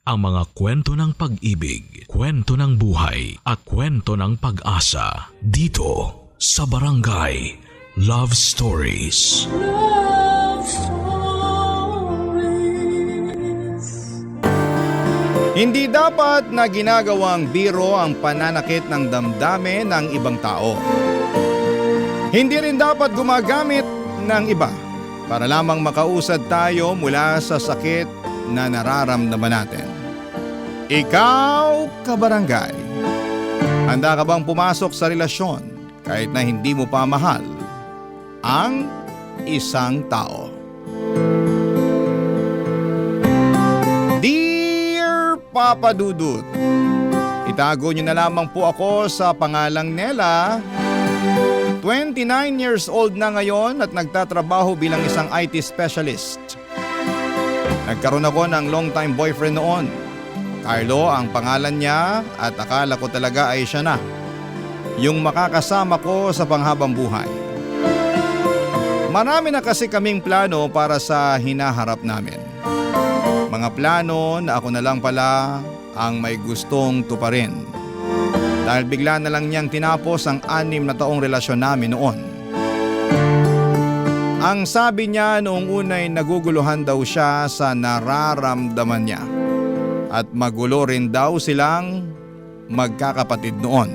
ang mga kwento ng pag-ibig, kwento ng buhay at kwento ng pag-asa dito sa Barangay Love Stories. Love Stories. Hindi dapat na ginagawang biro ang pananakit ng damdamin ng ibang tao. Hindi rin dapat gumagamit ng iba para lamang makausad tayo mula sa sakit na nararamdaman natin. Ikaw, kabarangay, handa ka bang pumasok sa relasyon kahit na hindi mo pa mahal ang isang tao? Dear Papa Dudut, itago niyo na lamang po ako sa pangalang Nela. 29 years old na ngayon at nagtatrabaho bilang isang IT specialist. Nagkaroon ako ng long-time boyfriend noon. Carlo ang pangalan niya at akala ko talaga ay siya na, yung makakasama ko sa panghabang buhay. Marami na kasi kaming plano para sa hinaharap namin. Mga plano na ako na lang pala ang may gustong tuparin. Dahil bigla na lang niyang tinapos ang 6 na taong relasyon namin noon. Ang sabi niya noong unay naguguluhan daw siya sa nararamdaman niya. At magulo rin daw silang magkakapatid noon.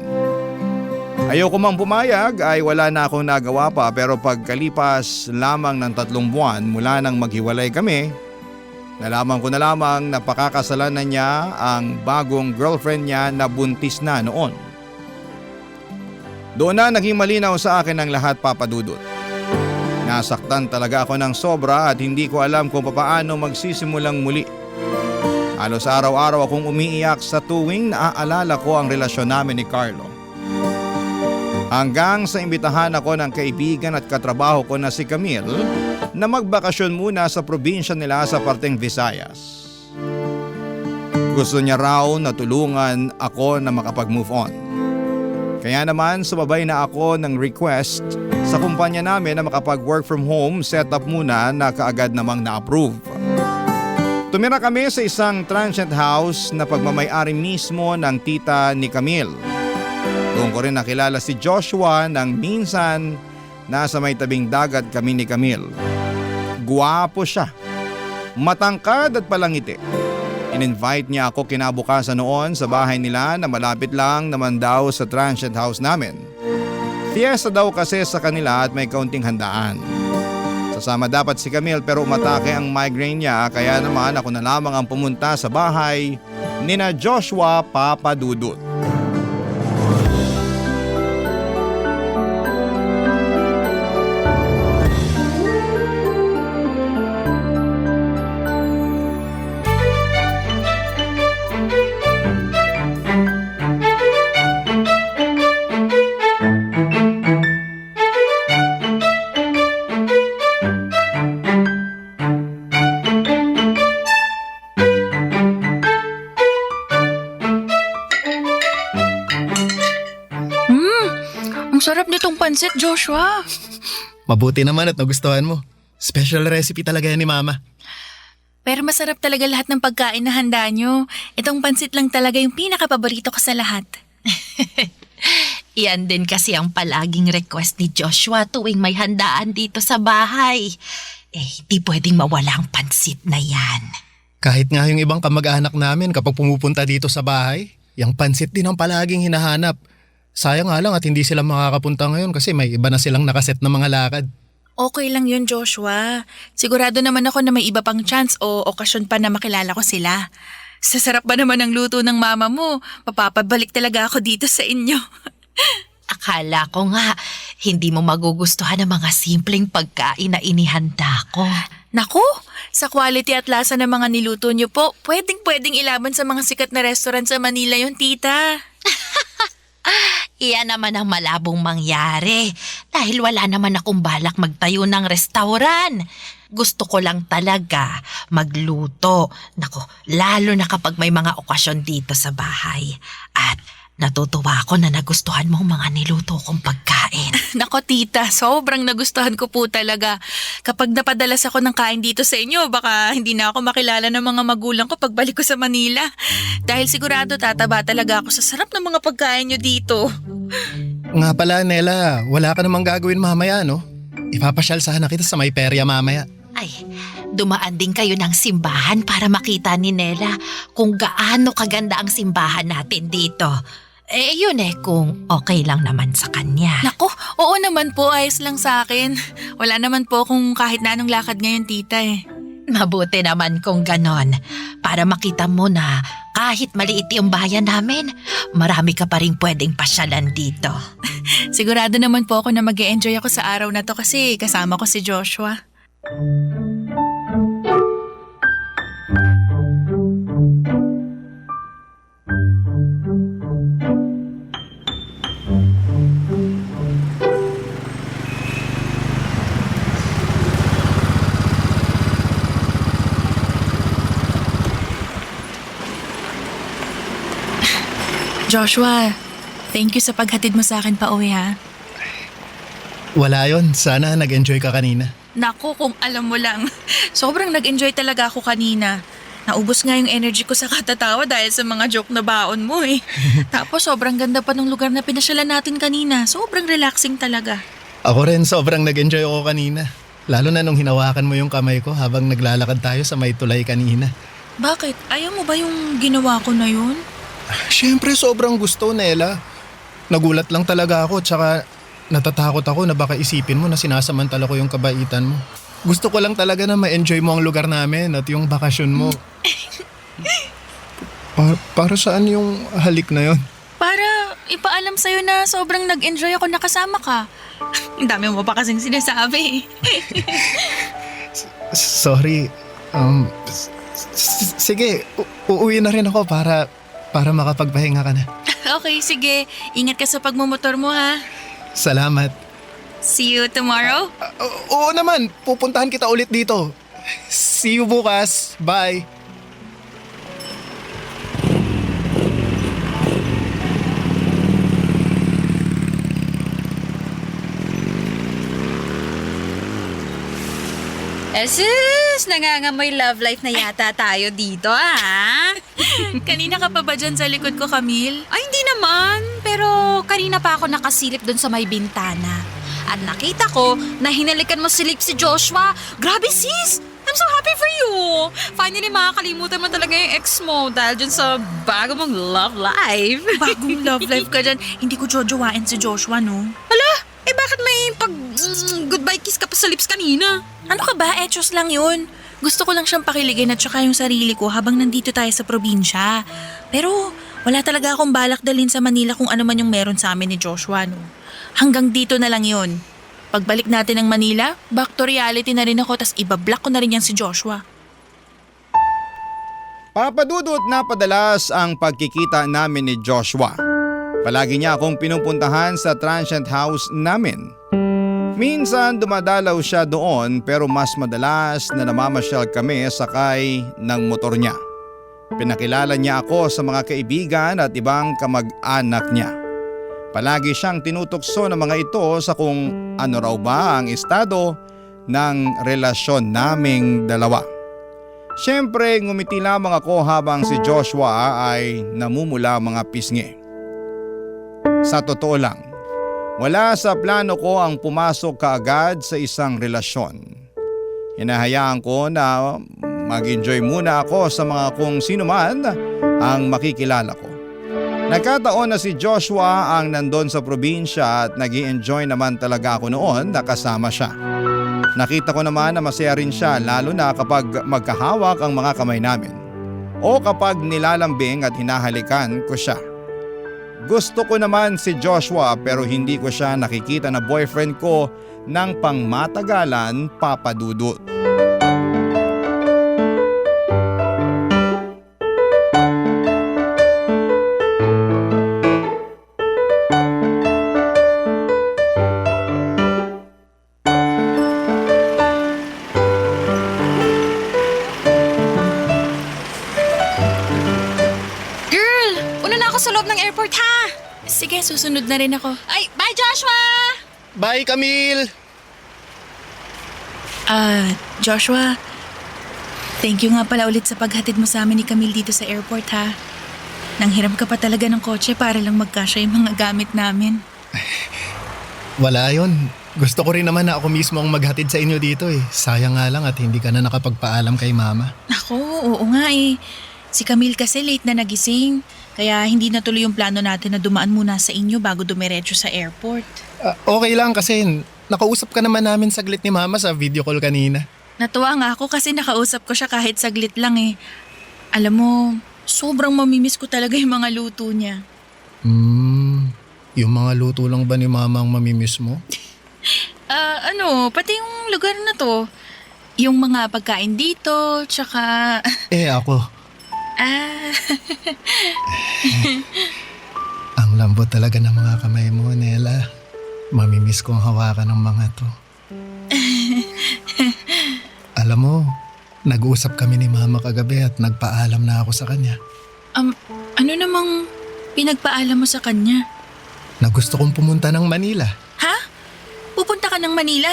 Ayoko mang pumayag ay wala na akong nagawa pa, pero pagkalipas lamang ng 3 buwan mula nang maghiwalay kami, nalaman ko na lamang na pakakasalan na niya ang bagong girlfriend niya na buntis na noon. Doon na naging malinaw sa akin ang lahat, Papa Dudut. Nasaktan talaga ako ng sobra at hindi ko alam kung paano magsisimulang muli. Halos araw-araw akong umiiyak sa tuwing naaalala ko ang relasyon namin ni Carlo. Hanggang sa imbitahan ako ng kaibigan at katrabaho ko na si Camille na magbakasyon muna sa probinsya nila sa parteng Visayas. Gusto niya raw na tulungan ako na makapag-move on. Kaya naman sumabay na ako ng request sa kumpanya namin na makapag-work from home setup muna na kaagad namang na-approve. Tumira kami sa isang transient house na pagmamay-ari mismo ng tita ni Camille. Doon ko rin nakilala si Joshua nang minsan nasa may tabing dagat kami ni Camille. Guwapo siya, matangkad at palangiti. In-invite niya ako kinabukasan noon sa bahay nila na malapit lang naman daw sa transient house namin. Fiesta daw kasi sa kanila at may kaunting handaan. Sasama dapat si Camille pero umatake ang migraine niya, kaya naman ako na lamang ang pumunta sa bahay nina Joshua, Papa Dudut. Ang sarap nitong pansit, Joshua. Mabuti naman at nagustuhan mo. Special recipe talaga yan ni Mama. Pero masarap talaga lahat ng pagkain na handa nyo. Itong pansit lang talaga yung pinakapaborito ko sa lahat. Iyan din kasi ang palaging request ni Joshua tuwing may handaan dito sa bahay. Di pwedeng mawala ang pansit na yan. Kahit nga yung ibang kamag-anak namin kapag pumupunta dito sa bahay, yung pansit din ang palaging hinahanap. Sayang nga lang at hindi sila makakapunta ngayon kasi may iba na silang nakaset na mga lakad. Okay lang yun, Joshua. Sigurado naman ako na may iba pang chance o okasyon pa na makilala ko sila. Sasarap ba naman ang luto ng mama mo? Mapapabalik talaga ako dito sa inyo. Akala ko nga, hindi mo magugustuhan ang mga simpleng pagkain na inihanda ko. Naku, sa quality at lasa ng mga niluto niyo po, pwedeng ilaban sa mga sikat na restaurant sa Manila yun, tita. Iyan naman ang malabong mangyari dahil wala naman akong balak magtayo ng restauran. Gusto ko lang talaga magluto. Nako, lalo na kapag may mga okasyon dito sa bahay. At Natutuwa ako na nagustuhan mo ang mga niluto kong pagkain. Nako tita, sobrang nagustuhan ko po talaga. Kapag napadalas ako ng kain dito sa inyo, baka hindi na ako makilala ng mga magulang ko pagbalik ko sa Manila. Dahil sigurado tataba talaga ako sa sarap ng mga pagkain nyo dito. Nga pala, Nela, wala ka namang gagawin mamaya, no? Ipapasyal sana kita sa may perya mamaya. Ay, dumaan din kayo ng simbahan para makita ni Nela kung gaano kaganda ang simbahan natin dito. Yun kung okay lang naman sa kanya. Nako, oo naman po, ayos lang sa akin. Wala naman po kung kahit na anong lakad ngayon tita Mabuti naman kung ganon. Para makita mo na kahit maliit yung bayan namin, marami ka pa rin pwedeng pasyalan dito. Sigurado naman po ako na mag-e-enjoy ako sa araw na to kasi kasama ko si Joshua. Joshua, thank you sa paghatid mo sa akin pa uwi ha. Wala yon, sana nag-enjoy ka kanina. Naku, kung alam mo lang. Sobrang nag-enjoy talaga ako kanina. Naubos nga yung energy ko sa katatawa dahil sa mga joke na baon mo Tapos sobrang ganda pa ng lugar na pinasyalan natin kanina. Sobrang relaxing talaga. Ako rin, sobrang nag-enjoy ako kanina. Lalo na nung hinawakan mo yung kamay ko habang naglalakad tayo sa may tulay kanina. Bakit? Ayaw mo ba yung ginawa ko na yun? Siyempre, sobrang gusto, Nela. Nagulat lang talaga ako, tsaka natatakot ako na baka isipin mo na sinasamantala ko yung kabaitan mo. Gusto ko lang talaga na ma-enjoy mo ang lugar namin at yung bakasyon mo. Para saan yung halik na yon? Para ipaalam sa'yo na sobrang nag-enjoy ako nakasama ka. Ang dami mo pa kasing sinasabi Sorry. Sige, uuwi na rin ako para makapagpahinga ka na. Okay, sige. Ingat ka sa pagmumotor mo ha. Salamat. See you tomorrow? Oo naman, pupuntahan kita ulit dito. See you bukas. Bye. Sus, nangangamoy love life na yata tayo dito Kanina ka pa ba dyan sa likod ko, Camille? Ay, hindi naman. Pero kanina pa ako nakasilip doon sa may bintana. At nakita ko na hinalikan mo silip si Joshua. Grabe sis! I'm so happy for you! Finally makakalimutan mo talaga yung ex mo dahil dyan sa bago mong love life. Bagong love life ka dyan. Hindi ko jojowain si Joshua, no? Hala, bakit may goodbye kiss ka pa sa lips kanina? Ano ka ba? Etos lang yun. Gusto ko lang siyang pakiligin at saka yung sarili ko habang nandito tayo sa probinsya. Pero wala talaga akong balak dalhin sa Manila kung ano man yung meron sa amin ni Joshua, no? Hanggang dito na lang yun. Pagbalik natin ng Manila, back to reality na rin ako tas ibablock ko na rin yan si Joshua. Papadudot na padalas ang pagkikita namin ni Joshua. Palagi niya akong pinupuntahan sa transient house namin. Minsan dumadalaw siya doon pero mas madalas na namamasyal kami sakay ng motor niya. Pinakilala niya ako sa mga kaibigan at ibang kamag-anak niya. Palagi siyang tinutokso ng mga ito sa kung ano raw ba ang estado ng relasyon naming dalawa. Siyempre ngumiti lamang ako habang si Joshua ay namumula mga pisngi. Sa totoo lang, wala sa plano ko ang pumasok kaagad sa isang relasyon. Hinahayaan ko na mag-enjoy muna ako sa mga kung sino man ang makikilala ko. Nagkataon na si Joshua ang nandun sa probinsya at nag-i-enjoy naman talaga ako noon na kasama siya. Nakita ko naman na masaya rin siya lalo na kapag magkahawak ang mga kamay namin o kapag nilalambing at hinahalikan ko siya. Gusto ko naman si Joshua pero hindi ko siya nakikita na boyfriend ko ng pangmatagalan, Papa Dudut. Girl, una na ako ako sa loob ng airport ha. Sige, susunod na rin ako. Ay, bye Joshua! Bye, Camille! Joshua, thank you nga pala ulit sa paghatid mo sa amin ni Camille dito sa airport ha. Nanghiram ka pa talaga ng kotse para lang magkasya yung mga gamit namin. Wala yon. Gusto ko rin naman na ako mismo ang maghatid sa inyo dito eh. Sayang nga lang at hindi ka na nakapagpaalam kay mama. Ako, oo nga eh. Si Camille kasi late na nagising. Kaya hindi natuloy yung plano natin na dumaan muna sa inyo bago dumiretso sa airport. Okay lang kasi nakausap ka naman namin saglit ni mama sa video call kanina. Natuwa nga ako kasi nakausap ko siya kahit saglit lang eh. Alam mo, sobrang mamimiss ko talaga yung mga luto niya. Yung mga luto lang ba ni mama ang mamimiss mo? Pati yung lugar na to. Yung mga pagkain dito, tsaka... Ako. Ang lambot talaga ng mga kamay mo, Nela. Mamimiss kong hawakan ng mga to. Alam mo, nag-usap kami ni mama kagabi at nagpaalam na ako sa kanya. Ano namang pinagpaalam mo sa kanya? Na gusto kong pumunta ng Manila. Ha? Pupunta ka ng Manila?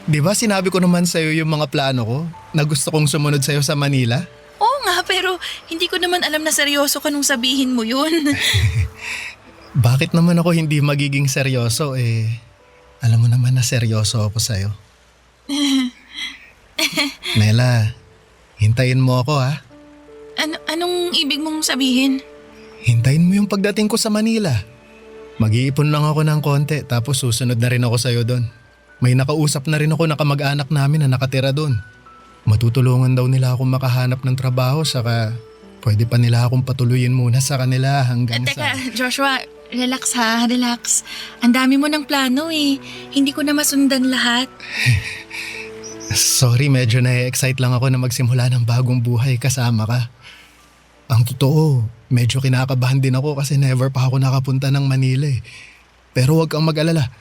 Di ba sinabi ko naman sa'yo yung mga plano ko? Na gusto kong sumunod sa'yo sa Manila? Oo nga, pero hindi ko naman alam na seryoso ka nung sabihin mo yun. Bakit naman ako hindi magiging seryoso alam mo naman na seryoso ako sa'yo. Nela, hintayin mo ako ha. Anong ibig mong sabihin? Hintayin mo yung pagdating ko sa Manila. Mag-iipon lang ako ng konti tapos susunod na rin ako sa'yo doon. May nakausap na rin ako na kamag-anak namin na nakatira doon. Matutulungan daw nila akong makahanap ng trabaho saka pwede pa nila akong patuloyin muna sa kanila hanggang sa... Teka, Joshua, relax ha, relax. Ang dami mo ng plano eh. Hindi ko na masundan lahat. Sorry, medyo na-excite lang ako na magsimula ng bagong buhay kasama ka. Ang totoo, medyo kinakabahan din ako kasi never pa ako nakapunta ng Manila eh. Pero huwag kang mag-alala.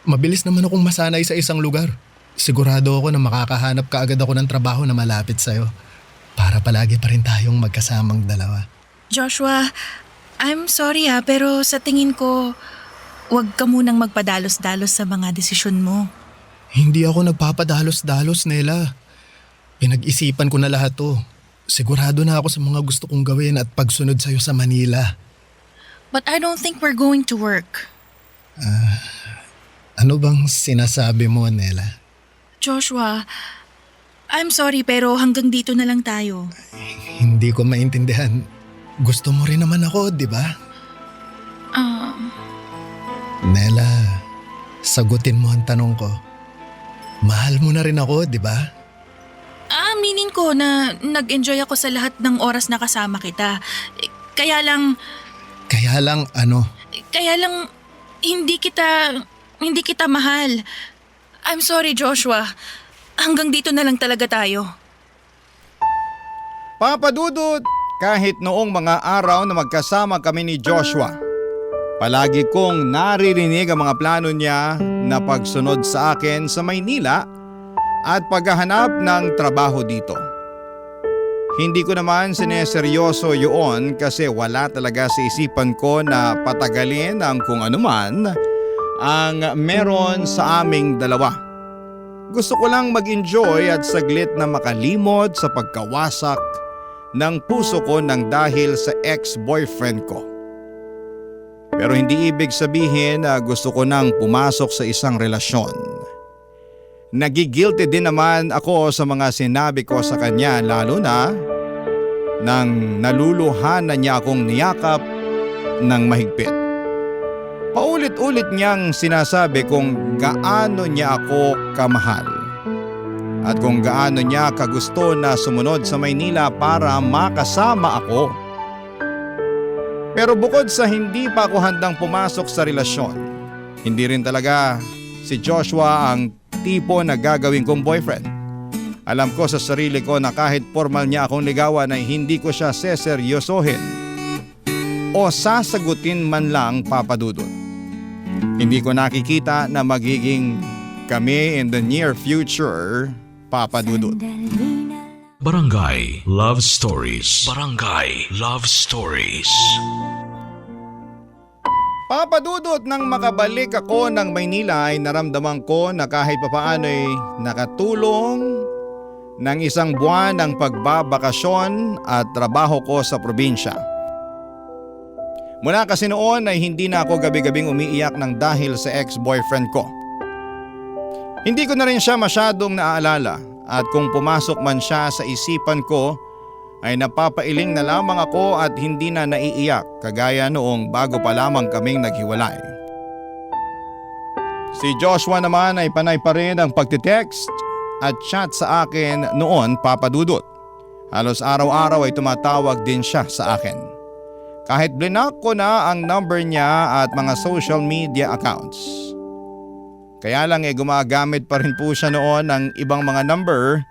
Mabilis naman akong masanay sa isang lugar. Sigurado ako na makakahanap ka agad ako ng trabaho na malapit sa'yo. Para palagi pa rin tayong magkasamang dalawa. Joshua, I'm sorry ha, pero sa tingin ko, huwag ka munang magpadalos-dalos sa mga desisyon mo. Hindi ako nagpapadalos-dalos, Nela. Pinag-isipan ko na lahat to. Sigurado na ako sa mga gusto kong gawin at pagsunod sa'yo sa Manila. But I don't think we're going to work. Ano bang sinasabi mo, Nela? Joshua, I'm sorry pero hanggang dito na lang tayo. Hindi ko maintindihan. Gusto mo rin naman ako, di ba? Nela, sagutin mo ang tanong ko. Mahal mo na rin ako, di ba? Aminin ko na nag-enjoy ako sa lahat ng oras na kasama kita. Kaya lang Ano? Kaya lang hindi kita mahal. I'm sorry, Joshua. Hanggang dito na lang talaga tayo. Papa Dudut, kahit noong mga araw na magkasama kami ni Joshua, palagi kong naririnig ang mga plano niya na pagsunod sa akin sa Maynila at paghahanap ng trabaho dito. Hindi ko naman sineseryoso yun kasi wala talaga sa isipan ko na patagalin ang kung anuman ang meron sa aming dalawa. Gusto ko lang mag-enjoy at saglit na makalimot sa pagkawasak ng puso ko nang dahil sa ex-boyfriend ko. Pero hindi ibig sabihin na gusto ko nang pumasok sa isang relasyon. Nagigilty din naman ako sa mga sinabi ko sa kanya lalo na nang naluluhan na niya akong niyakap ng mahigpit. Paulit-ulit niyang sinasabi kung gaano niya ako kamahal at kung gaano niya kagusto na sumunod sa Maynila para makasama ako. Pero bukod sa hindi pa ako handang pumasok sa relasyon, hindi rin talaga si Joshua ang tipo na gagawin kong boyfriend. Alam ko sa sarili ko na kahit formal niya akong ligawan ay hindi ko siya seseryosohin o sasagutin man lang, Papa Dudut. Hindi ko nakikita na magiging kami in the near future, Papa Dudut. Barangay Love Stories. Barangay Love Stories. Papadudot nang makabalik ako ng Maynila ay naramdaman ko na kahit papaano ay nakatulong ng isang buwan ng pagbabakasyon at trabaho ko sa probinsya. Mula kasi noon ay hindi na ako gabi-gabing umiiyak ng dahil sa ex-boyfriend ko. Hindi ko na rin siya masyadong naaalala at kung pumasok man siya sa isipan ko ay napapailing na lamang ako at hindi na naiiyak kagaya noong bago pa lamang kaming naghiwalay. Si Joshua naman ay panay pa rin ang pagtitext at chat sa akin noon, Papa Dudut. Halos araw-araw ay tumatawag din siya sa akin. Kahit blinak ko na ang number niya at mga social media accounts. Kaya lang gumagamit pa rin po siya noon ng ibang mga number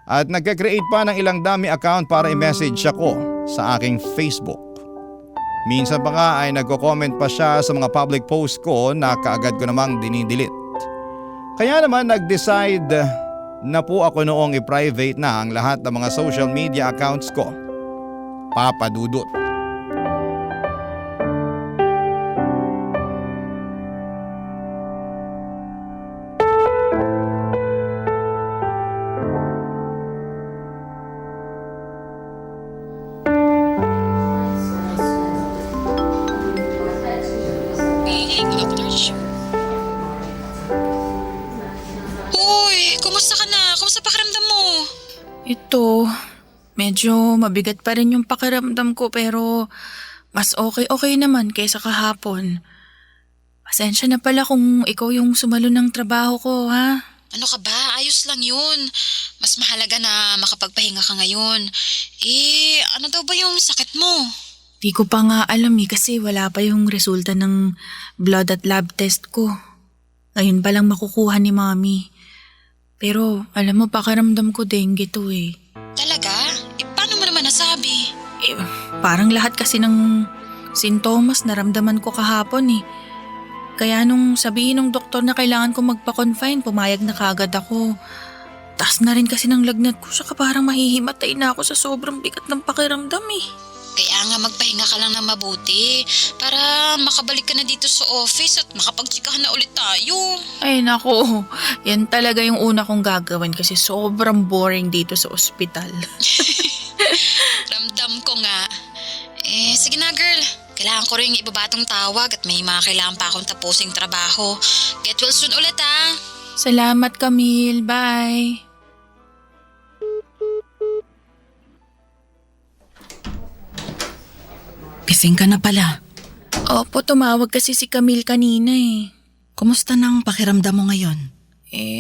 at nagka-create pa ng ilang dami account para i-message ako sa aking Facebook. Minsan pa nga ay nagko-comment pa siya sa mga public post ko na kaagad ko namang dinidelete. Kaya naman nag-decide na po ako noong i-private na ang lahat ng mga social media accounts ko. Papa Dudut. Uy, kumusta ka na? Kumusta pakiramdam mo? Ito, medyo mabigat pa rin yung pakiramdam ko pero mas okay naman kaysa kahapon. Pasensya na pala kung ikaw yung sumalo ng trabaho ko, ha? Ano ka ba? Ayos lang yun. Mas mahalaga na makapagpahinga ka ngayon. Ano daw ba yung sakit mo? Di ko pa nga alam kasi wala pa yung resulta ng blood at lab test ko. Ngayon pa lang makukuha ni Mami. Pero alam mo, pakiramdam ko dengue to Talaga? Paano mo naman nasabi? Parang lahat kasi ng sintomas naramdaman ko kahapon. Kaya nung sabihin ng doktor na kailangan ko magpa-confine, pumayag na kagad ako. Taas na rin kasi ng lagnat ko, saka parang mahihimatay na ako sa sobrang bigat ng pakiramdam. Kaya nga magpahinga ka lang na mabuti para makabalik ka na dito sa office at makapagtsikahan na ulit tayo. Ay nako, yan talaga yung una kong gagawin kasi sobrang boring dito sa ospital. Ramdam ko nga. Sige na girl. Kailangan ko rin ibabatong tawag at may mga kailangan pa akong tapusing trabaho. Get well soon ulit ha. Salamat Camille, bye. Gising ka na pala. Opo, tumawag kasi si Camille kanina. Kumusta nang pakiramdam mo ngayon?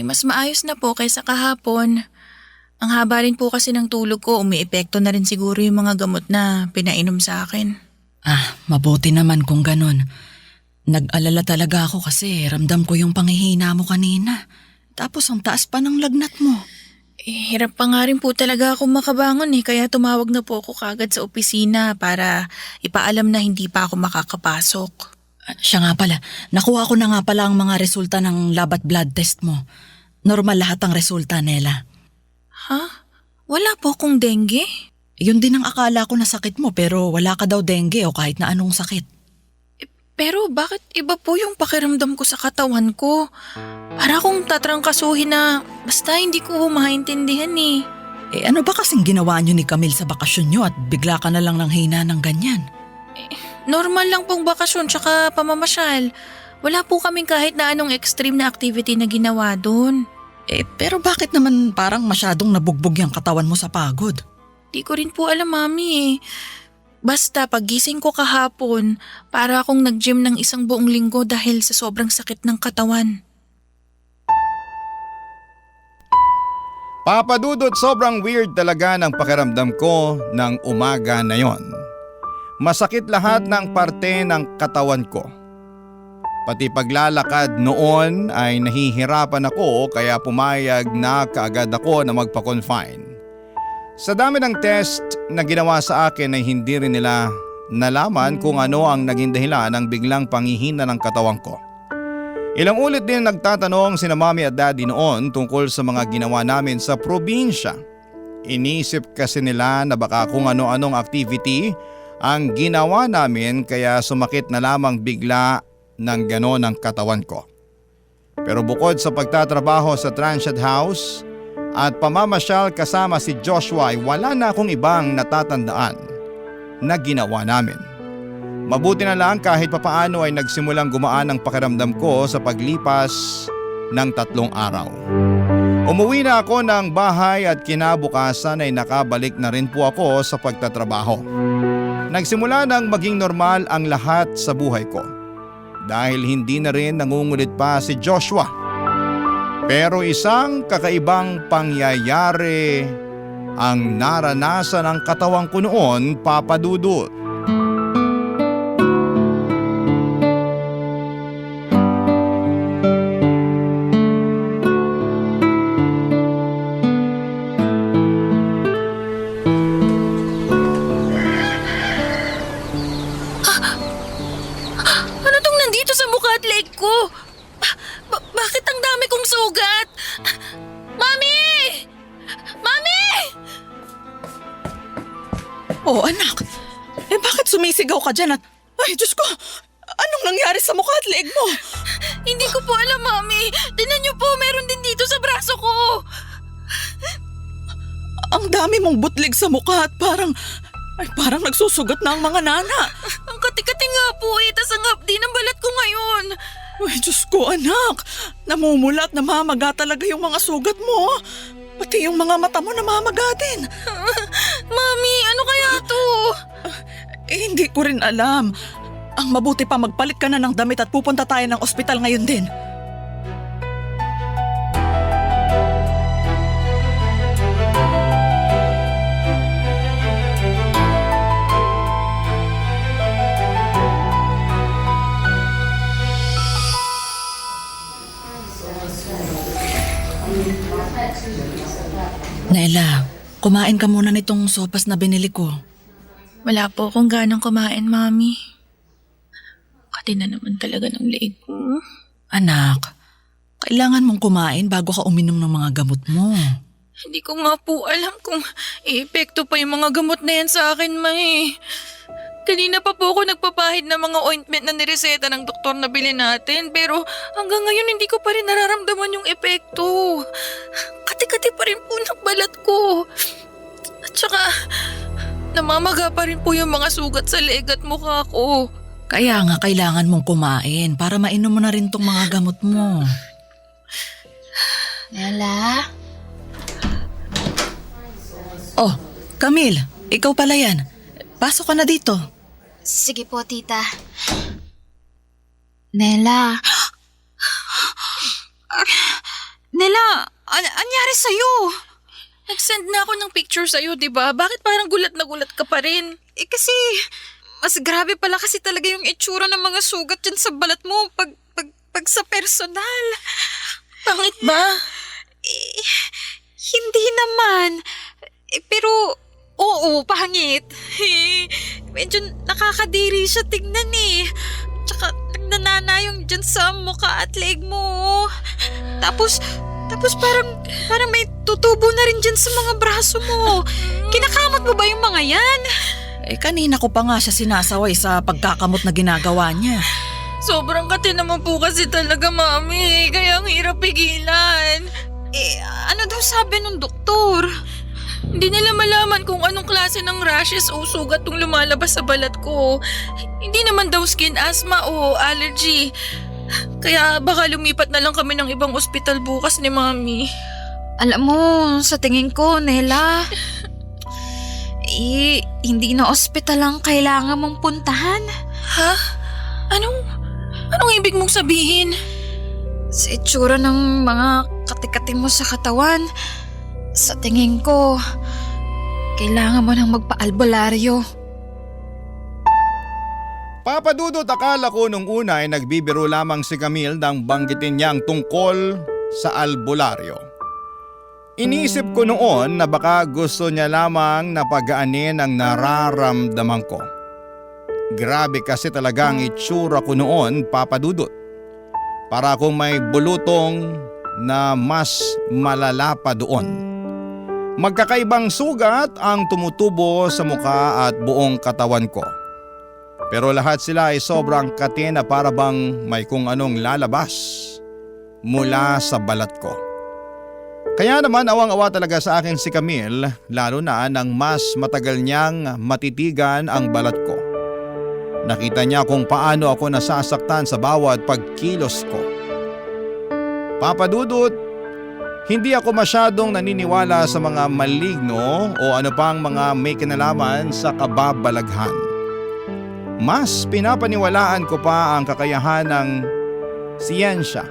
Mas maayos na po kaysa kahapon. Ang haba rin po kasi ng tulog ko, umiepekto na rin siguro yung mga gamot na pinainom sa akin. Mabuti naman kung ganon. Nag-alala talaga ako kasi ramdam ko yung panghihina mo kanina. Tapos ang taas pa ng lagnat mo. Hirap pa nga rin po talaga ako makabangon kaya tumawag na po ako kagad sa opisina para ipaalam na hindi pa ako makakapasok. Siya nga pala, nakuha ko na nga pala ang mga resulta ng lab at blood test mo. Normal lahat ang resulta, Nela. Ha? Wala po akong dengue? Yun din ang akala ko na sakit mo pero wala ka daw dengue o kahit na anong sakit. Pero bakit iba po yung pakiramdam ko sa katawan ko? Para akong tatrangkasuhin na basta hindi ko maintindihan. Ano ba kasing ginawa niyo ni Camille sa bakasyon niyo at bigla ka na lang ng hina ng ganyan? Normal lang pong bakasyon tsaka pamamasyal. Wala po kaming kahit na anong extreme na activity na ginawa doon. Pero bakit naman parang masyadong nabugbog yung katawan mo sa pagod? Di ko rin po alam, Mami. Basta paggising ko kahapon, para akong nag-gym ng isang buong linggo dahil sa sobrang sakit ng katawan. Papa Dudut, sobrang weird talaga ng pakiramdam ko ng umaga na yon. Masakit lahat ng parte ng katawan ko. Pati paglalakad noon ay nahihirapan ako kaya pumayag na kaagad ako na magpa-confine. Sa dami ng test na ginawa sa akin ay hindi rin nila nalaman kung ano ang naging dahilan ng biglang panghihina ng katawan ko. Ilang ulit din nagtatanong sina Mommy at Daddy noon tungkol sa mga ginawa namin sa probinsya. Inisip kasi nila na baka kung ano-anong activity ang ginawa namin kaya sumakit na lamang bigla ng ganon ang katawan ko. Pero bukod sa pagtatrabaho sa transient house at pamamasyal kasama si Joshua ay wala na akong ibang natatandaan na ginawa namin. Mabuti na lang kahit papaano ay nagsimulang gumaan ang pakiramdam ko sa paglipas ng 3 araw. Umuwi na ako ng bahay at kinabukasan ay nakabalik na rin po ako sa pagtatrabaho. Nagsimula nang maging normal ang lahat sa buhay ko dahil hindi na rin nangungulit pa si Joshua. Pero isang kakaibang pangyayari ang naranasan ng katawan ko noon, Papa Dudut. Ano tong nandito sa mukha at leg ko? Bakit ang dami kong sugat? Mami! Mami! Oh anak, bakit sumisigaw ka dyan at... Ay Diyos ko, anong nangyari sa mukha at leeg mo? Hindi ko po alam, Mami. Tingnan niyo po, meron din dito sa braso ko. Ang dami mong butlig sa mukha at parang nagsusugat na ang mga nana. Ang kati-kati nga po tas ang hapdi ng balat ko ngayon. Ay Diyos ko anak, namumula at namamaga talaga yung mga sugat mo. Pati yung mga mata mo namamaga din. Mami, ano kaya to? Hindi ko rin alam. Ang mabuti pa magpalit ka na ng damit at pupunta tayo ng ospital ngayon din. Nela, kumain ka muna nitong sopas na binili ko. Wala po akong ganang kumain, Mami. Kati na naman talaga ng leeg ko. Anak, kailangan mong kumain bago ka uminom ng mga gamot mo. Hindi ko nga po alam kung epekto pa yung mga gamot na yan sa akin, May. Kanina pa po ako nagpapahid ng mga ointment na nireseta ng doktor na bilhin natin, pero hanggang ngayon hindi ko pa rin nararamdaman yung epekto. Kati-kati pa rin po ng balat ko. At saka, namamaga pa rin po yung mga sugat sa leeg at mukha ko. Kaya nga kailangan mong kumain para mainom mo na rin tong mga gamot mo. Nela? Oh, Camille, ikaw pala yan. Pasok ka na dito. Sige po, tita. Nela? Nela, anyari sa'yo? Nag-send na ako ng picture sa'yo, di ba? Bakit parang gulat na gulat ka pa rin? Kasi, mas grabe pala kasi talaga yung itsura ng mga sugat dyan sa balat mo pag sa personal. Pangit ba? Hindi naman. Pero, oo, pangit. Medyo nakakadiri siya tignan eh. Tsaka nagnanana yung dyan sa mukha at leg mo. Tapos parang may tutubo na rin dyan sa mga braso mo. Kinakamot mo ba yung mga yan? Kanina ko pa nga siya sinasaway sa pagkakamot na ginagawa niya. Sobrang kati naman po kasi talaga, Mami. Kaya ang hirap pigilan. Ano daw sabi ng doktor? Hindi nila malaman kung anong klase ng rashes o sugat yung lumalabas sa balat ko. Hindi naman daw skin asthma o allergy. Kaya baka lumipat na lang kami ng ibang ospital bukas ni Mami. Alam mo, sa tingin ko, Nela, hindi na ospital ang kailangan mong puntahan. Ha? Anong ibig mong sabihin? Sa itsura ng mga kati-kati mo sa katawan, sa tingin ko, kailangan mo nang magpa-albularyo. Papa Dudut, akala ko nung una ay nagbibiro lamang si Camille nang banggitin niyang tungkol sa albularyo. Iniisip ko noon na baka gusto niya lamang na pagaanin ang nararamdaman ko. Grabe kasi talaga ang itsura ko noon, Papa Dudut. Para akong may bulutong na mas malala pa doon. Magkakaibang sugat ang tumutubo sa mukha at buong katawan ko. Pero lahat sila ay sobrang kate na para bang may kung anong lalabas mula sa balat ko. Kaya naman awang-awa talaga sa akin si Camille, lalo na nang mas matagal niyang matitigan ang balat ko. Nakita niya kung paano ako nasasaktan sa bawat pagkilos ko. Papa Dudut, hindi ako masyadong naniniwala sa mga maligno o ano pang mga may kinalaman sa kababalaghan. Mas pinapaniwalaan ko pa ang kakayahan ng siyensya.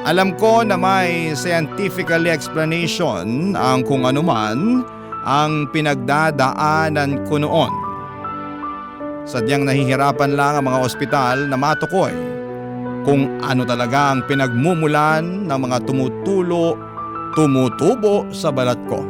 Alam ko na may scientific explanation ang kung anuman ang pinagdadaanan ko noon. Sadyang nahihirapan lang ang mga ospital na matukoy kung ano talaga ang pinagmumulan ng mga tumutubo sa balat ko.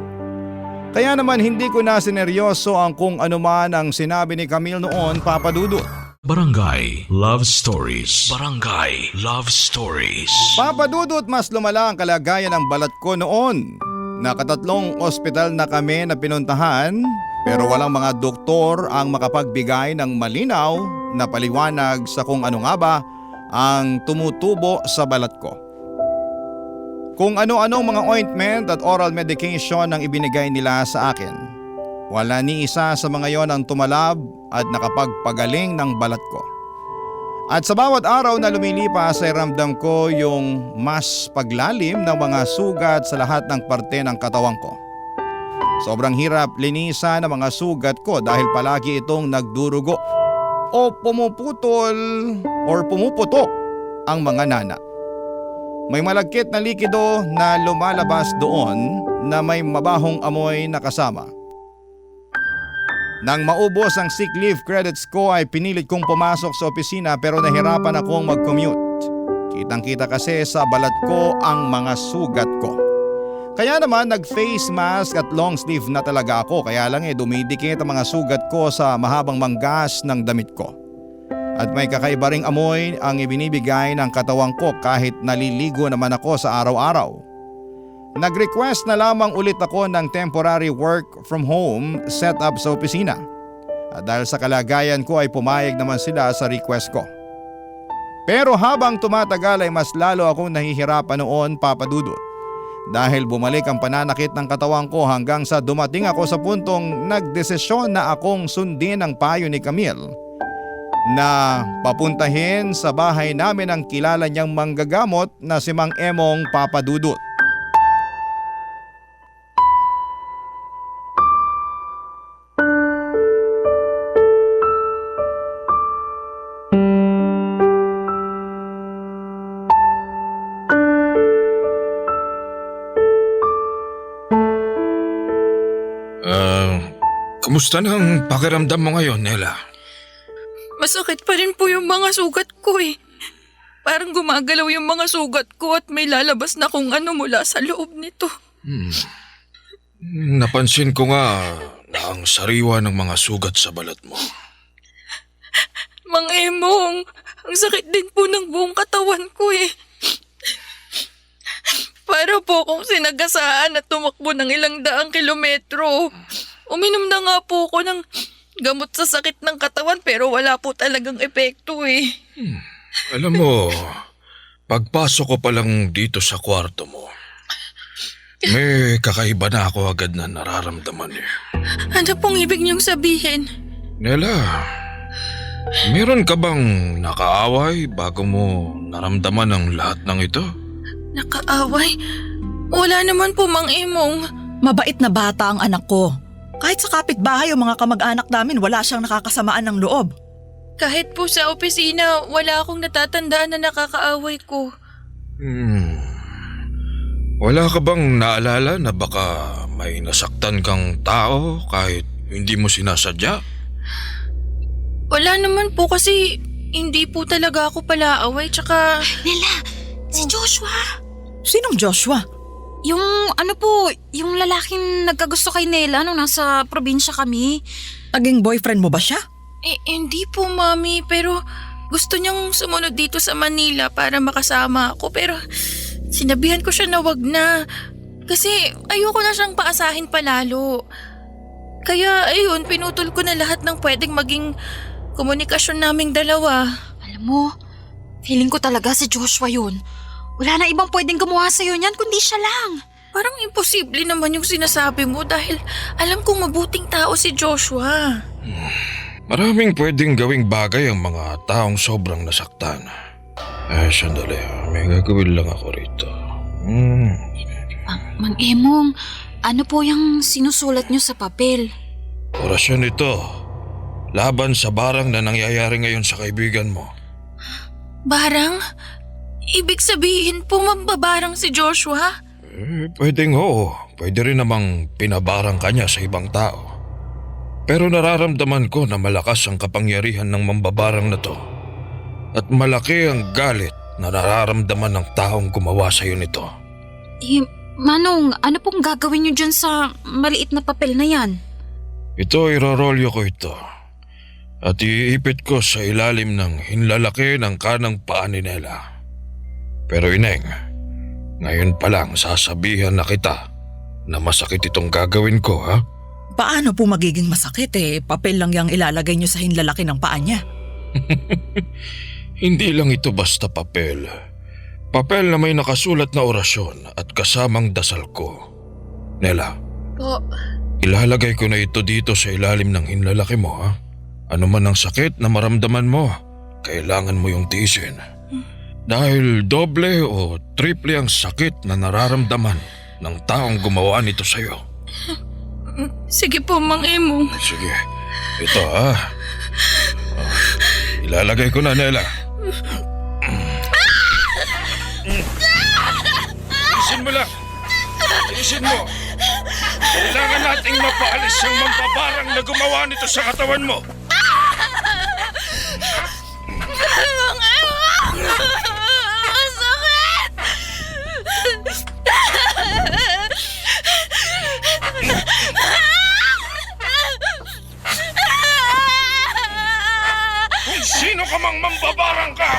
Kaya naman hindi ko na sineryoso ang kung anuman ang sinabi ni Camille noon, Papa Dudut. Barangay Love Stories. Barangay Love Stories. Papa Dudut, mas lumala ang kalagayan ng balat ko noon. Nakatatlong ospital na kami na pinuntahan pero walang mga doktor ang makapagbigay ng malinaw na paliwanag sa kung ano nga ba ang tumutubo sa balat ko. Kung ano-anong mga ointment at oral medication ang ibinigay nila sa akin. Wala ni isa sa mga yon ang tumalab at nakapagpagaling ng balat ko. At sa bawat araw na lumilipas ay ramdam ko yung mas paglalim ng mga sugat sa lahat ng parte ng katawan ko. Sobrang hirap linisan ang mga sugat ko dahil palagi itong nagdurugo o pumuputol or pumuputok ang mga nana. May malagkit na likido na lumalabas doon na may mabahong amoy na kasama. Nang maubos ang sick leave credits ko ay pinilit kong pumasok sa opisina pero nahirapan akong mag-commute. Kitang-kita kasi sa balat ko ang mga sugat ko. Kaya naman nag-face mask at long sleeve na talaga ako kaya lang dumidikit ang mga sugat ko sa mahabang manggas ng damit ko. At may kakaiba ring amoy ang ibinibigay ng katawang ko kahit naliligo naman ako sa araw-araw. Nag-request na lamang ulit ako ng temporary work from home setup sa opisina. At dahil sa kalagayan ko ay pumayag naman sila sa request ko. Pero habang tumatagal ay mas lalo akong nahihirapan noon, Papa Dudut. Dahil bumalik ang pananakit ng katawan ko hanggang sa dumating ako sa puntong nagdesisyon na akong sundin ang payo ni Camille na papuntahin sa bahay namin ang kilala niyang manggagamot na si Mang Emong, Papa Dudut. Kumusta na ang pakiramdam mo ngayon, Nela? Masakit pa rin po yung mga sugat ko eh. Parang gumagalaw yung mga sugat ko at may lalabas na kung ano mula sa loob nito. Napansin ko nga na ang sariwa ng mga sugat sa balat mo. Mang Emong, ang sakit din po ng buong katawan ko eh. Para po akong sinagasaan at tumakbo ng ilang daang kilometro. Uminom na nga po ako ng gamot sa sakit ng katawan pero wala po talagang epekto eh. Alam mo, pagpasok ko pa lang dito sa kwarto mo, may kakaiba na ako agad na nararamdaman eh. Ano pong ibig niyong sabihin? Nela, meron ka bang nakaaway bago mo naramdaman ang lahat ng ito? Nakaaway? Wala naman po, Mang Emong. Mabait na bata ang anak ko. Kahit sa kapitbahay o mga kamag-anak namin, wala siyang nakakasamaan ng loob. Kahit po sa opisina, wala akong natatandaan na nakakaaway ko. Wala ka bang naalala na baka may nasaktan kang tao kahit hindi mo sinasadya? Wala naman po kasi hindi po talaga ako palaaway tsaka… Nela, si Joshua. Sinong Joshua? Yung yung lalaking nagkagusto kay Nela nung nasa probinsya kami. Naging boyfriend mo ba siya? Hindi po, Mami, pero gusto niyang sumunod dito sa Manila para makasama ako pero sinabihan ko siya na wag na. Kasi ayoko na siyang paasahin palalo. Kaya ayun, pinutol ko na lahat ng pwedeng maging komunikasyon naming dalawa. Alam mo, feeling ko talaga si Joshua yun. Wala na ibang pwedeng gumawa sa'yo niyan kundi siya lang. Parang imposible naman yung sinasabi mo dahil alam kong mabuting tao si Joshua. Maraming pwedeng gawing bagay ang mga taong sobrang nasaktan. Sandali. May gagawin lang ako rito. Mang Emong, ano po yung sinusulat niyo sa papel? Orasyon ito. Laban sa barang na nangyayari ngayon sa kaibigan mo. Barang? Ibig sabihin po mambabarang si Joshua? Pwedeng oo. Pwede rin namang pinabarang kanya sa ibang tao. Pero nararamdaman ko na malakas ang kapangyarihan ng mambabarang na to. At malaki ang galit na nararamdaman ng taong gumawa sa'yo nito. Manong, ano pong gagawin niyo dyan sa maliit na papel na yan? Ito, irorolyo ko ito. At iipit ko sa ilalim ng hinlalaki ng kanang paa ni Nela. Pero Ineng, ngayon pa lang sasabihan na kita na masakit itong gagawin ko, ha? Paano po magiging masakit Papel lang yung ilalagay niyo sa hinlalaki ng paa niya. Hindi lang ito basta papel. Papel na may nakasulat na orasyon at kasamang dasal ko. Nela, Po, ilalagay ko na ito dito sa ilalim ng hinlalaki mo, ha? Ano man ang sakit na maramdaman mo, kailangan mo yung tiisin. Dahil doble o triple ang sakit na nararamdaman ng taong gumawa nito sa'yo. sige po Mang Emong. Sige, ito ha. Ilalagay ko na, Nela. Tiisin mo lang. Tiisin mo. Kailangan nating mapaalis ang mambabarang na gumawa nito sa katawan mo. Mang Emong! Masakit! Kung sino ka mang mambabarang ka,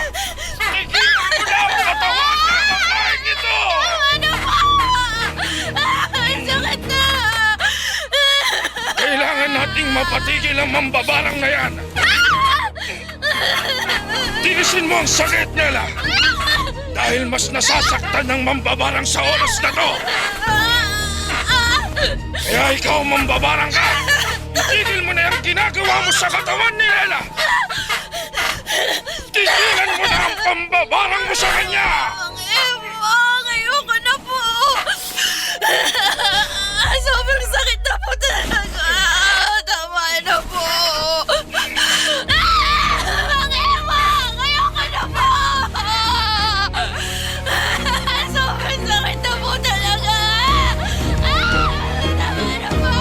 tigilan mo na ang katawan ng babaeng ito! Ano po? Ang sakit na! Kailangan nating mapatigil ang mambabarang na yan. Tiisin mo ang sakit, Nela. Dahil mas nasasaktan ng mambabarang sa oras na to. Kaya ikaw mambabarang ka. Tigil mo na yung ginagawa mo sa katawan ni Nela. Tigilan mo na ang pambabarang mo sa kanya. Mang Emong, ayoko na po! Sobrang sakit na po talaga! Tama na po! Mang Emong, ayoko na po! Sobrang sakit na po talaga! Tama na po!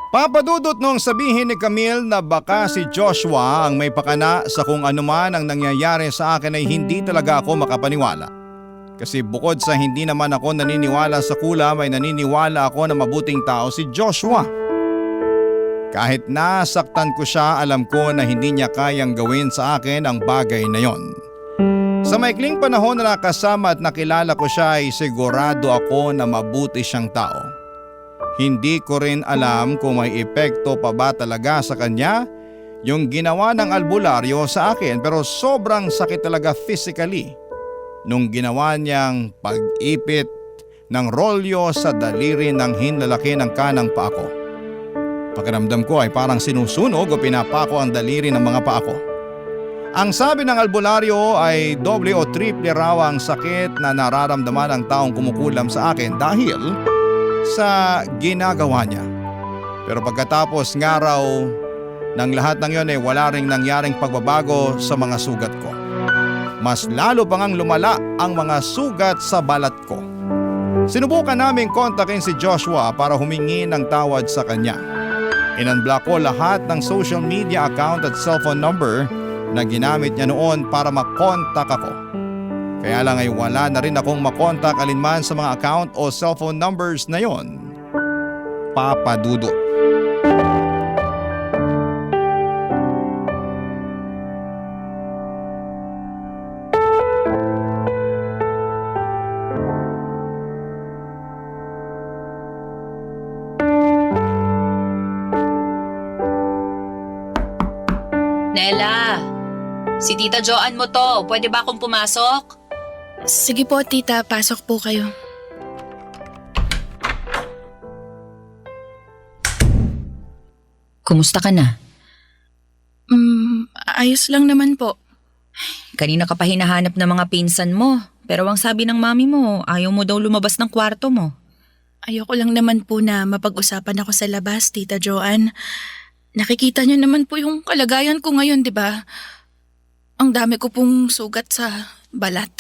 Papadudot nung sabihin ni Camille na baka si Joshua ang may pakana sa kung anuman ang nangyayari sa akin ay hindi talaga ako makapaniwala. Kasi bukod sa hindi naman ako naniniwala sa kulam ay naniniwala ako na mabuting tao si Joshua. Kahit nasaktan ko siya, alam ko na hindi niya kayang gawin sa akin ang bagay na yon. Sa maikling panahon na nakasama at nakilala ko siya ay sigurado ako na mabuti siyang tao. Hindi ko rin alam kung may epekto pa ba talaga sa kanya yung ginawa ng albularyo sa akin, pero sobrang sakit talaga physically nung ginawa niyang pag-ipit ng rolyo sa daliri ng hinlalaki ng kanang paa ko. Pakiramdam ko ay parang sinusunog o pinapako ang daliri ng mga paa ko. Ang sabi ng albularyo ay doble o triple raw ang sakit na nararamdaman ng taong kumukulam sa akin dahil sa ginagawa niya. Pero pagkatapos nga raw ng lahat ng yon ay wala ring nangyaring pagbabago sa mga sugat ko. Mas lalo pa ngang lumala ang mga sugat sa balat ko. Sinubukan naming kontakin si Joshua para humingi ng tawad sa kanya. Inunblock ko lahat ng social media account at cellphone number na ginamit niya noon para makontak ako. Kaya lang ay wala na rin akong makontak alinman sa mga account o cellphone numbers na yon. Papadudot. Nela, si Tita Joanne mo to. Pwede ba akong pumasok? Sige po, tita. Pasok po kayo. Kumusta ka na? Ayos lang naman po. Kanina ka pa hinahanap ng mga pinsan mo. Pero ang sabi ng mami mo, ayaw mo daw lumabas ng kwarto mo. Ayoko lang naman po na mapag-usapan ako sa labas, Tita Joanne. Nakikita niyo naman po yung kalagayan ko ngayon, di ba? Ang dami ko pong sugat sa balat.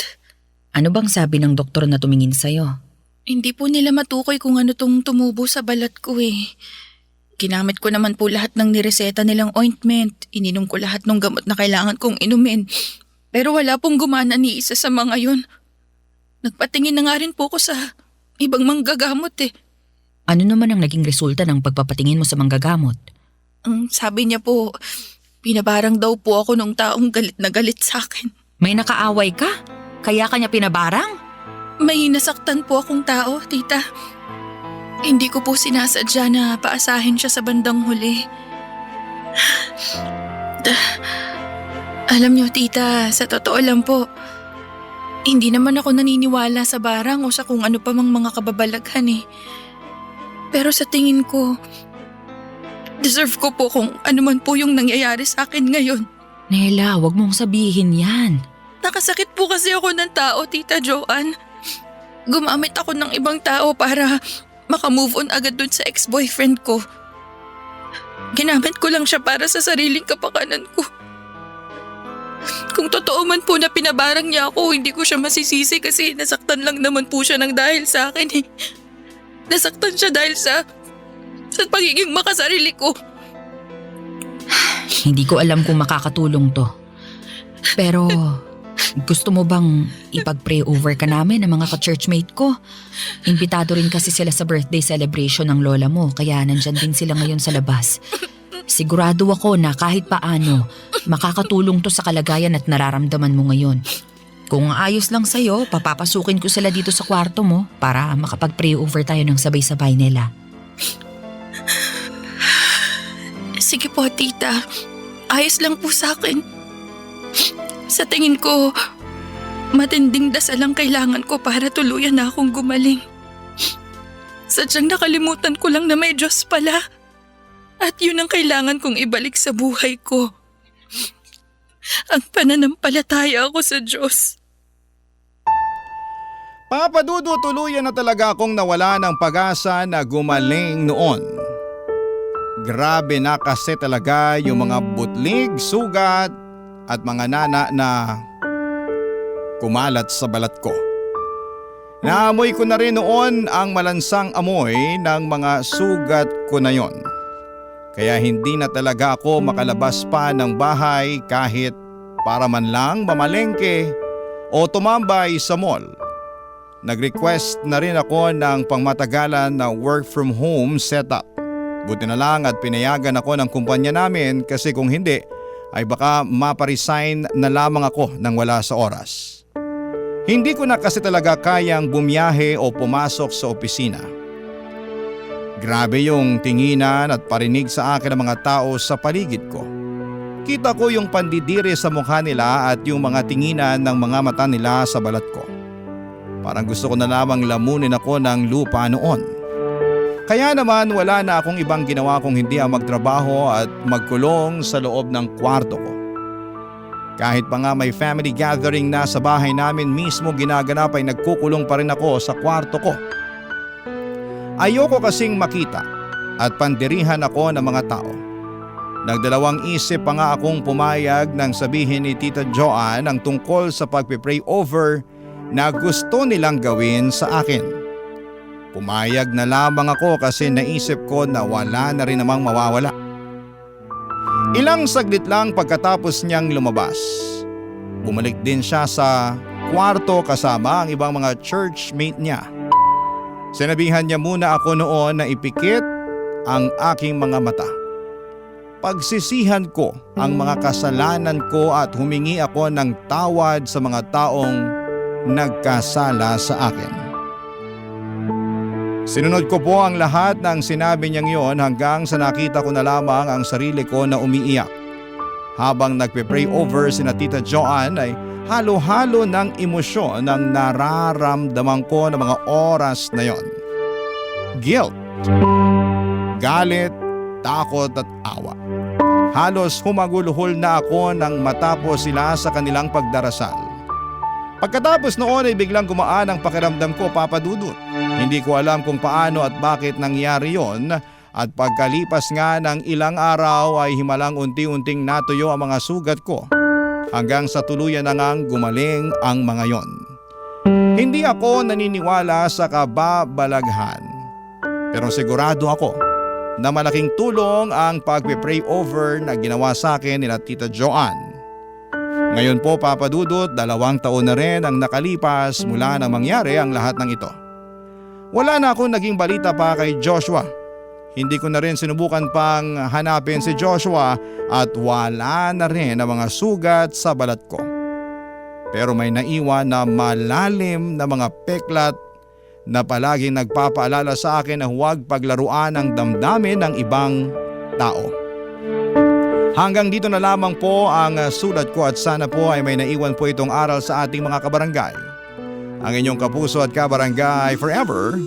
Ano bang sabi ng doktor na tumingin sa'yo? Hindi po nila matukoy kung ano tong tumubo sa balat ko eh. Ginamit ko naman po lahat ng nireseta nilang ointment. Ininom ko lahat ng gamot na kailangan kong inumin. Pero wala pong gumana ni isa sa mga yun. Nagpatingin na nga rin po ko sa ibang manggagamot eh. Ano naman ang naging resulta ng pagpapatingin mo sa manggagamot? Ang sabi niya po, pinabarang daw po ako nung taong galit na galit sa akin. May nakaaway ka? Kaya kanya pinabarang? May nasaktan po akong tao, tita. Hindi ko po sinasadya na paasahin siya sa bandang huli. Alam niyo, tita, sa totoo lang po, hindi naman ako naniniwala sa barang o sa kung ano pa mang mga kababalaghan eh. Pero sa tingin ko, deserve ko po kung ano man po yung nangyayari sa akin ngayon. Nela, wag mong sabihin yan. Nakasakit po kasi ako ng tao, Tita Joanne. Gumamit ako ng ibang tao para makamove on agad dun sa ex-boyfriend ko. Ginamit ko lang siya para sa sariling kapakanan ko. Kung totoo man po na pinabarang niya ako, hindi ko siya masisisi kasi nasaktan lang naman po siya ng dahil sa akin eh. Nasaktan siya dahil sa pagiging makasarili ko. Hindi ko alam kung makakatulong to. Pero gusto mo bang ipag-pray over ka namin ng mga ka-churchmate ko? Imbitado rin kasi sila sa birthday celebration ng lola mo, kaya nandyan din sila ngayon sa labas. Sigurado ako na kahit paano, makakatulong to sa kalagayan at nararamdaman mo ngayon. Kung ayos lang sa'yo, papapasukin ko sila dito sa kwarto mo para makapag-pray over tayo ng sabay-sabay nila. Sige po, tita. Ayos lang po sa akin. Sa tingin ko, matinding dasal ang kailangan ko para tuluyan na akong gumaling. Sadyang nakalimutan ko lang na may Diyos pala. At yun ang kailangan kong ibalik sa buhay ko. Ang pananampalataya ako sa Diyos. Papadudo, tuluyan na talaga akong nawala ng pag-asa na gumaling noon. Grabe na kasi talaga yung mga butlig, sugat at mga nana na kumalat sa balat ko. Naamoy ko na rin noon ang malansang amoy ng mga sugat ko na yon. Kaya hindi na talaga ako makalabas pa ng bahay kahit para man lang mamalengke o tumambay sa mall. Nag-request na rin ako ng pangmatagalan na work from home setup. Buti na lang at pinayagan ako ng kumpanya namin kasi kung hindi ay baka maparesign na lamang ako nang wala sa oras. Hindi ko na kasi talaga kayang bumiyahe o pumasok sa opisina. Grabe yung tinginan at parinig sa akin ng mga tao sa paligid ko. Kita ko yung pandidiri sa mukha nila at yung mga tinginan ng mga mata nila sa balat ko. Parang gusto ko na lamang lamunin ako ng lupa noon. Kaya naman wala na akong ibang ginawa kung hindi ang magtrabaho at magkulong sa loob ng kwarto ko. Kahit pa nga may family gathering na sa bahay namin mismo ginaganap ay nagkukulong pa rin ako sa kwarto ko. Ayoko kasing makita at pandirihan ako ng mga tao. Nagdalawang isip pa nga akong pumayag nang sabihin ni Tita Joanne ang tungkol sa pagpipray over na gusto nilang gawin sa akin. Pumayag na lamang ako kasi naisip ko na wala na rin namang mawawala. Ilang saglit lang pagkatapos niyang lumabas, bumalik din siya sa kwarto kasama ang ibang mga churchmate niya. Sinabihan niya muna ako noon na ipikit ang aking mga mata. Pagsisihan ko ang mga kasalanan ko at humingi ako ng tawad sa mga taong nagkasala sa akin. Sinunod ko po ang lahat ng sinabi niyang yon hanggang sa nakita ko na lamang ang sarili ko na umiiyak. Habang nagpe-pray over sina Tita Joanne ay halo-halo ng emosyon ang nararamdaman ko ng mga oras na yon. Guilt, galit, takot at awa. Halos humaguluhol na ako nang matapos sila sa kanilang pagdarasal. Pagkatapos noon ay biglang gumaan ang pakiramdam ko, Papa Dudut. Hindi ko alam kung paano at bakit nangyari yon. At pagkalipas nga ng ilang araw ay himalang unti-unting natuyo ang mga sugat ko hanggang sa tuluyan na ngang gumaling ang mga yon. Hindi ako naniniwala sa kababalaghan, pero sigurado ako na malaking tulong ang pagpe-pray over na ginawa sa akin nila Tita Joanne. Ngayon po, Papa Dudut, 2 taon na rin ang nakalipas mula nang mangyari ang lahat ng ito. Wala na akong naging balita pa kay Joshua. Hindi ko na rin sinubukan pang hanapin si Joshua at wala na rin ang mga sugat sa balat ko. Pero may naiwan na malalim na mga peklat na palaging nagpapaalala sa akin na huwag paglaruan ang damdamin ng ibang tao. Hanggang dito na lamang po ang sulat ko at sana po ay may naiwan po itong aral sa ating mga kabarangay. Ang inyong kapuso at kabarangay forever,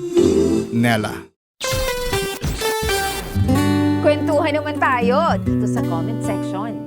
Nela. Kwentuhan naman tayo dito sa comment section.